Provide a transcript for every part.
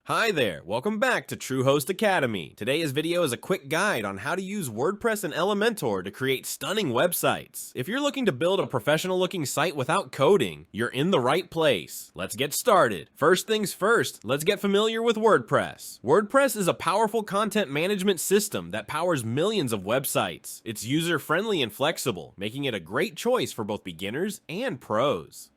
Hi there, welcome back to Truehost Academy. Today's video is a quick guide on how to use WordPress and Elementor to create stunning websites. If you're looking to build a professional looking site without coding, you're in the right place. Let's get started. First things first, let's get familiar with WordPress. WordPress is a powerful content management system that powers millions of websites. It's user-friendly and flexible, making it a great choice for both beginners and pros.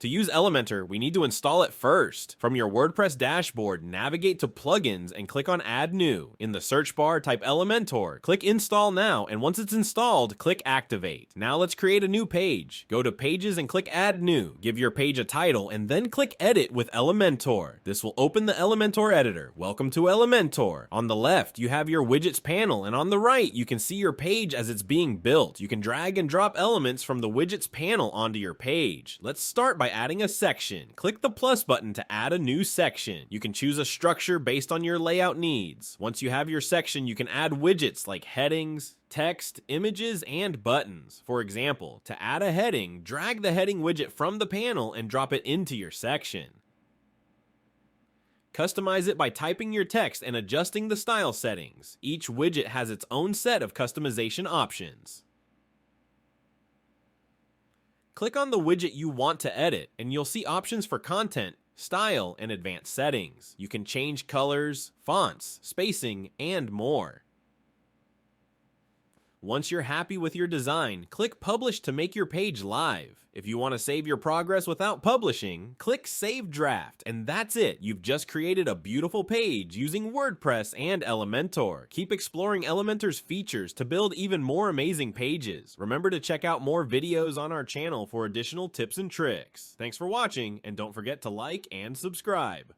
To use Elementor, we need to install it first. From your WordPress dashboard, navigate to Plugins and click on Add New. In the search bar, type Elementor. Click Install Now, and once it's installed, click Activate. Now let's create a new page. Go to Pages and click Add New. Give your page a title, and then click Edit with Elementor. This will open the Elementor editor. Welcome to Elementor. On the left, you have your Widgets panel, and on the right, you can see your page as it's being built. You can drag and drop elements from the Widgets panel onto your page. Let's start by adding a section. Click the plus button to add a new section. You can choose a structure based on your layout needs. Once you have your section, you can add widgets like headings, text, images, and buttons. For example, to add a heading, drag the heading widget from the panel and drop it into your section. Customize it by typing your text and adjusting the style settings. Each widget has its own set of customization options. Click on the widget you want to edit, and you'll see options for content, style, and advanced settings. You can change colors, fonts, spacing, and more. Once you're happy with your design, click Publish to make your page live. If you want to save your progress without publishing, click Save Draft, and that's it. You've just created a beautiful page using WordPress and Elementor. Keep exploring Elementor's features to build even more amazing pages. Remember to check out more videos on our channel for additional tips and tricks. Thanks for watching, and don't forget to like and subscribe.